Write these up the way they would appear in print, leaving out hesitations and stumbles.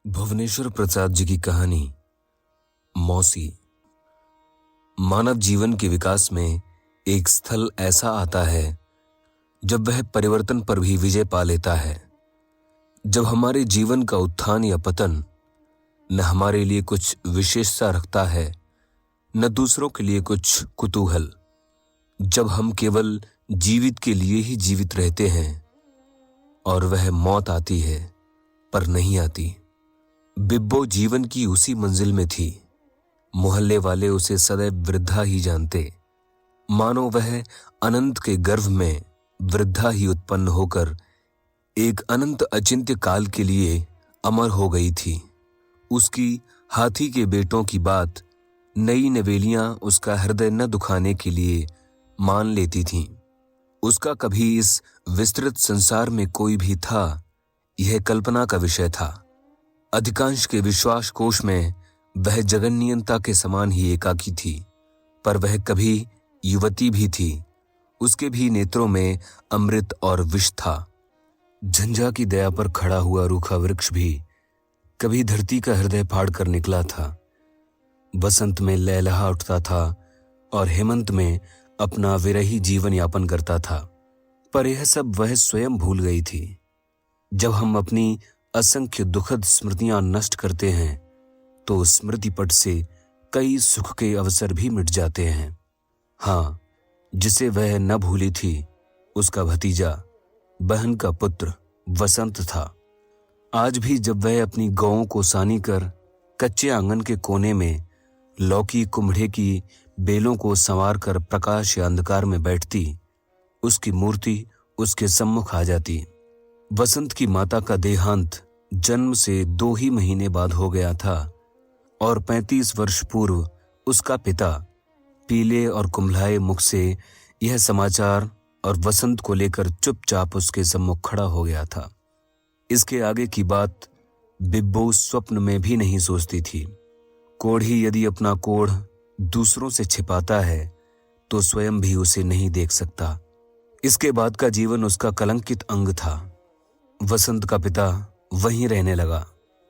भुवनेश्वर प्रसाद जी की कहानी मौसी। मानव जीवन के विकास में एक स्थल ऐसा आता है जब वह परिवर्तन पर भी विजय पा लेता है। जब हमारे जीवन का उत्थान या पतन न हमारे लिए कुछ विशेषता रखता है, न दूसरों के लिए कुछ कुतूहल। जब हम केवल जीवित के लिए ही जीवित रहते हैं और वह मौत आती है पर नहीं आती। बिब्बो जीवन की उसी मंजिल में थी। मोहल्ले वाले उसे सदैव वृद्धा ही जानते, मानो वह अनंत के गर्भ में वृद्धा ही उत्पन्न होकर एक अनंत अचिंत्य काल के लिए अमर हो गई थी। उसकी हाथी के बेटों की बात नई नवेलियां उसका हृदय न दुखाने के लिए मान लेती थीं। उसका कभी इस विस्तृत संसार में कोई भी था, यह कल्पना का विषय था। अधिकांश के विश्वास कोश में वह जगन्नियंता के समान ही एकाकी थी, पर वह कभी युवती भी थी। उसके भी नेत्रों में अमृत और विष था। झंझा की दया पर खड़ा हुआ रूखा वृक्ष भी कभी धरती का हृदय फाड़ कर निकला था। बसंत में लहलहा उठता था और हेमंत में अपना विरही जीवन यापन करता था, पर यह सब वह स्वयं भूल गई थी। जब हम अपनी असंख्य दुखद स्मृतियां नष्ट करते हैं तो स्मृति पट से कई सुख के अवसर भी मिट जाते हैं। हाँ, जिसे वह न भूली थी उसका भतीजा, बहन का पुत्र वसंत था। आज भी जब वह अपनी गौओं को सानी कर कच्चे आंगन के कोने में लौकी कुम्भड़े की बेलों को संवार कर प्रकाश या अंधकार में बैठती, उसकी मूर्ति उसके सम्मुख आ जाती। वसंत की माता का देहांत जन्म से 2 ही महीने बाद हो गया था और 35 वर्ष पूर्व उसका पिता पीले और कुम्भलाए मुख से यह समाचार और वसंत को लेकर चुपचाप उसके सम्मुख खड़ा हो गया था। इसके आगे की बात बिब्बो स्वप्न में भी नहीं सोचती थी। कोढ़ी यदि अपना कोढ़ दूसरों से छिपाता है तो स्वयं भी उसे नहीं देख सकता। इसके बाद का जीवन उसका कलंकित अंग था। वसंत का पिता वहीं रहने लगा।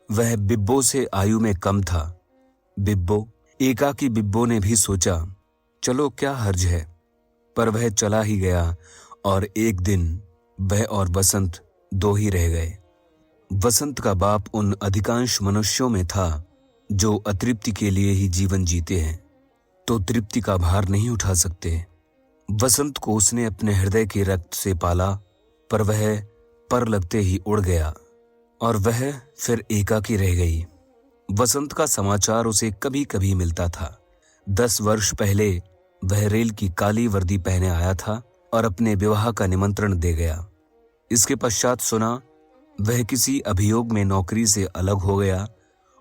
वह बिब्बो से आयु में कम था। एकाकी बिब्बो ने भी सोचा, चलो क्या हर्ज है, पर वह चला ही गया और एक दिन वह और वसंत 2 ही रह गए। वसंत का बाप उन अधिकांश मनुष्यों में था जो अतृप्ति के लिए ही जीवन जीते हैं तो तृप्ति का भार नहीं उठा सकते। वसंत को उसने अपने हृदय के रक्त से पाला, पर वह पर लगते ही उड़ गया और वह फिर एकाकी रह गई। वसंत का समाचार उसे कभी कभी मिलता था। 10 वर्ष पहले वह रेल की काली वर्दी पहने आया था और अपने विवाह का निमंत्रण दे गया। इसके पश्चात सुना वह किसी अभियोग में नौकरी से अलग हो गया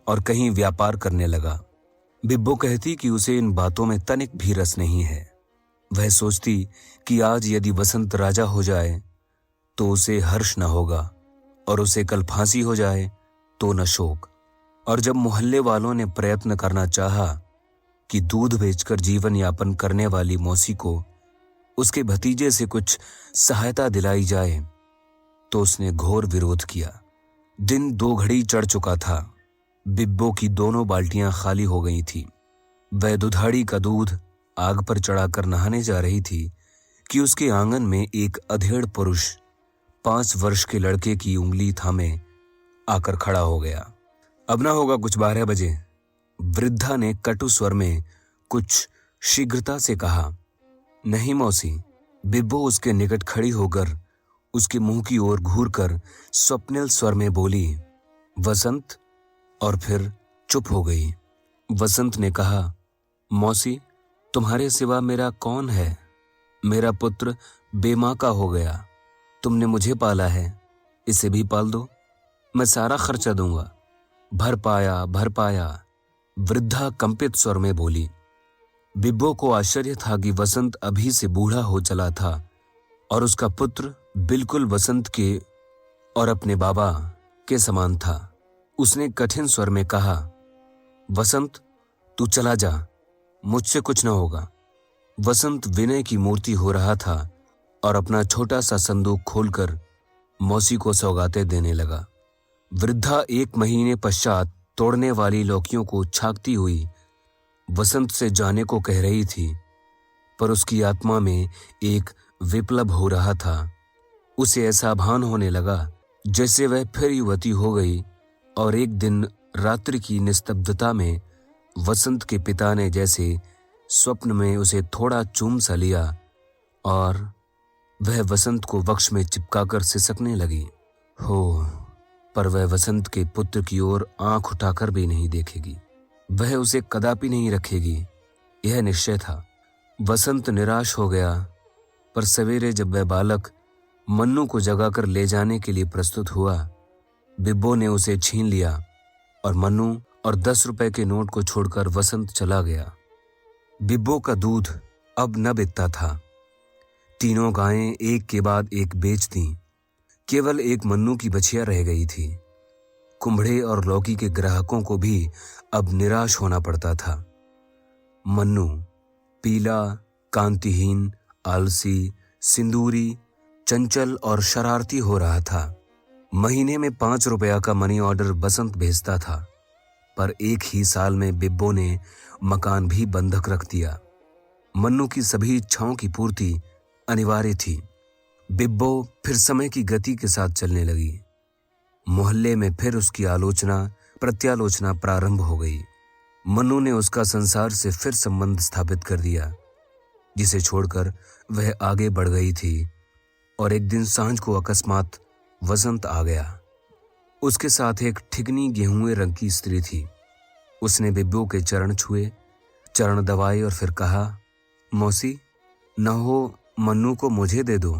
और कहीं व्यापार करने लगा। बिब्बो कहती कि उसे इन बातों में तनिक भी रस नहीं है। वह सोचती कि आज यदि वसंत राजा हो जाए तो उसे हर्ष न होगा और उसे कल फांसी हो जाए तो न शोक। और जब मोहल्ले वालों ने प्रयत्न करना चाहा कि दूध बेचकर जीवन यापन करने वाली मौसी को उसके भतीजे से कुछ सहायता दिलाई जाए तो उसने घोर विरोध किया। दिन 2 घड़ी चढ़ चुका था। बिब्बो की दोनों बाल्टियां खाली हो गई थी। वह दुधाड़ी का दूध आग पर चढ़ाकर नहाने जा रही थी कि उसके आंगन में एक अधेड़ पुरुष 5 वर्ष के लड़के की उंगली थामे आकर खड़ा हो गया। अब ना होगा कुछ 12 बजे, वृद्धा ने कटु स्वर में कुछ शीघ्रता से कहा। नहीं मौसी, बिब्बो उसके निकट खड़ी होकर उसके मुंह की ओर घूरकर स्वप्निल स्वर में बोली, वसंत, और फिर चुप हो गई। वसंत ने कहा, मौसी, तुम्हारे सिवा मेरा कौन है? मेरा पुत्र बेमां का हो गया। तुमने मुझे पाला है, इसे भी पाल दो, मैं सारा खर्चा दूंगा। भर पाया, वृद्धा कंपित स्वर में बोली। बिब्बो को आश्चर्य था कि वसंत अभी से बूढ़ा हो चला था और उसका पुत्र बिल्कुल वसंत के और अपने बाबा के समान था। उसने कठिन स्वर में कहा, वसंत, तू चला जा, मुझसे कुछ न होगा। वसंत विनय की मूर्ति हो रहा था और अपना छोटा सा संदूक खोलकर मौसी को सौगातें देने लगा। वृद्धा 1 महीने पश्चात तोड़ने वाली लौकियों को छाकती हुई वसंत से जाने को कह रही थी, पर उसकी आत्मा में एक विप्लव हो रहा था। उसे ऐसा भान होने लगा जैसे वह फिर युवती हो गई, और एक दिन रात्रि की निस्तब्धता में वसंत के पिता ने जैसे स्वप्न में उसे थोड़ा चूम सा लिया और वह वसंत को वक्ष में चिपकाकर सिसकने लगी। हो, पर वह वसंत के पुत्र की ओर आंख उठाकर भी नहीं देखेगी, वह उसे कदापि नहीं रखेगी, यह निश्चय था। वसंत निराश हो गया, पर सवेरे जब वह बालक मन्नू को जगाकर ले जाने के लिए प्रस्तुत हुआ, बिब्बो ने उसे छीन लिया और मन्नू और 10 रुपए के नोट को छोड़कर वसंत चला गया। बिब्बो का दूध अब न बिकता था। तीनों गायें एक के बाद एक बेच दी। केवल एक मन्नू की बछिया रह गई थी। कुंभड़े और लौकी के ग्राहकों को भी अब निराश होना पड़ता था। मन्नू पीला, कांतिहीन, आलसी, सिंदूरी, चंचल और शरारती हो रहा था। महीने में 5 रुपया का मनी ऑर्डर बसंत भेजता था, पर एक ही साल में बिब्बो ने मकान भी बंधक रख दिया। मन्नू की सभी इच्छाओं की पूर्ति अनिवार्य थी। बिब्बो फिर समय की गति के साथ चलने लगी। मोहल्ले में फिर उसकी आलोचना प्रत्यालोचना प्रारंभ हो गई। मन्नू ने उसका संसार से फिर संबंध स्थापित कर दिया, जिसे छोड़कर वह आगे बढ़ गई थी। और एक दिन सांझ को अकस्मात वसंत आ गया। उसके साथ एक ठिगनी गेहुए रंग की स्त्री थी। उसने बिब्बो के चरण छुए, चरण दबाए और फिर कहा, मौसी, न हो मन्नू को मुझे दे दो,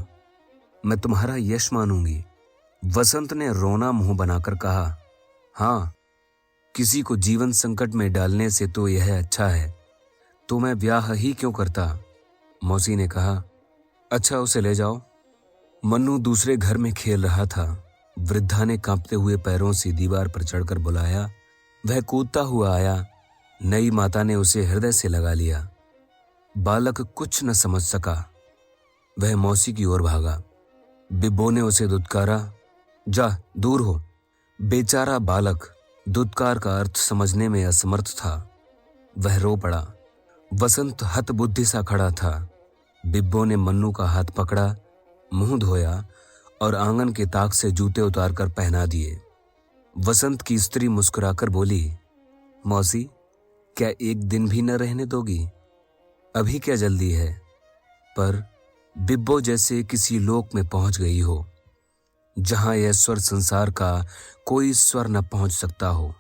मैं तुम्हारा यश मानूंगी। वसंत ने रोना मुंह बनाकर कहा, हाँ, किसी को जीवन संकट में डालने से तो यह अच्छा है, तो मैं ब्याह ही क्यों करता। मौसी ने कहा, अच्छा उसे ले जाओ। मन्नू दूसरे घर में खेल रहा था। वृद्धा ने कांपते हुए पैरों से दीवार पर चढ़कर बुलाया। वह कूदता हुआ आया। नई माता ने उसे हृदय से लगा लिया। बालक कुछ न समझ सका। वह मौसी की ओर भागा। बिब्बो ने उसे दुत्कारा, जा दूर हो। बेचारा बालक दुत्कार का अर्थ समझने में असमर्थ था। वह रो पड़ा। वसंत हतबुद्धि सा खड़ा था। बिब्बो ने मन्नू का हाथ पकड़ा, मुंह धोया और आंगन के ताक से जूते उतारकर पहना दिए। वसंत की स्त्री मुस्कुराकर बोली, मौसी, क्या एक दिन भी न रहने दोगी? अभी क्या जल्दी है? पर बिब्बो जैसे किसी लोक में पहुंच गई हो, जहां यह स्वर संसार का कोई स्वर न पहुंच सकता हो।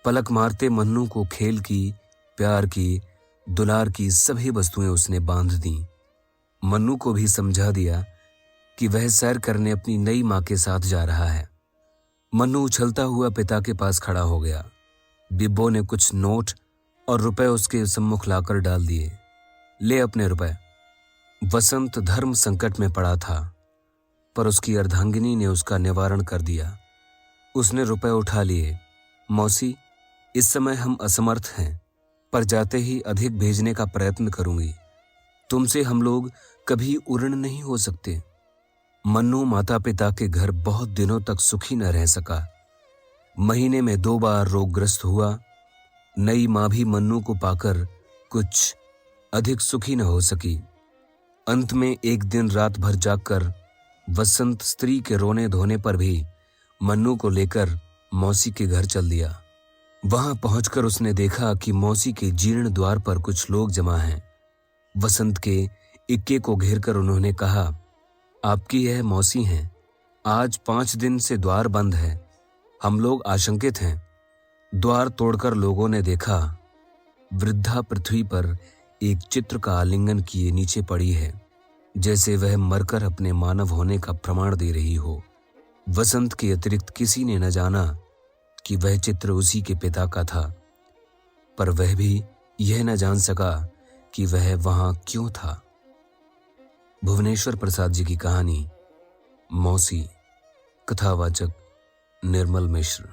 पलक मारते मन्नू को खेल की, प्यार की, दुलार की सभी वस्तुएं उसने बांध दी। मन्नू को भी समझा दिया कि वह सैर करने अपनी नई मां के साथ जा रहा है। मन्नू उछलता हुआ पिता के पास खड़ा हो गया। बिब्बो ने कुछ नोट और रुपए उसके सम्मुख लाकर डाल दिए। ले अपने रुपए। वसंत धर्म संकट में पड़ा था, पर उसकी अर्धांगिनी ने उसका निवारण कर दिया। उसने रुपए उठा लिए। मौसी, इस समय हम असमर्थ हैं, पर जाते ही अधिक भेजने का प्रयत्न करूंगी। तुमसे हम लोग कभी उऋण नहीं हो सकते। मन्नू माता पिता के घर बहुत दिनों तक सुखी न रह सका। महीने में 2 बार रोगग्रस्त हुआ। नई मां भी मन्नू को पाकर कुछ अधिक सुखी न हो सकी। अंत में एक दिन रात भर जागकर वसंत स्त्री के रोने धोने पर भी मन्नू को लेकर मौसी के घर चल दिया। वहां पहुंचकर उसने देखा कि मौसी के जीर्ण द्वार पर कुछ लोग जमा हैं। वसंत के इक्के को घेरकर उन्होंने कहा, आपकी यह मौसी हैं। आज 5 दिन से द्वार बंद है। हम लोग आशंकित हैं। द्वार तोड़कर लोगों ने देखा, वृद्धा पृथ्वी पर एक चित्र का आलिंगन किए नीचे पड़ी है, जैसे वह मरकर अपने मानव होने का प्रमाण दे रही हो। वसंत के अतिरिक्त किसी ने न जाना कि वह चित्र उसी के पिता का था, पर वह भी यह न जान सका कि वह वहां क्यों था। भुवनेश्वर प्रसाद जी की कहानी मौसी। कथावाचक निर्मल मिश्र।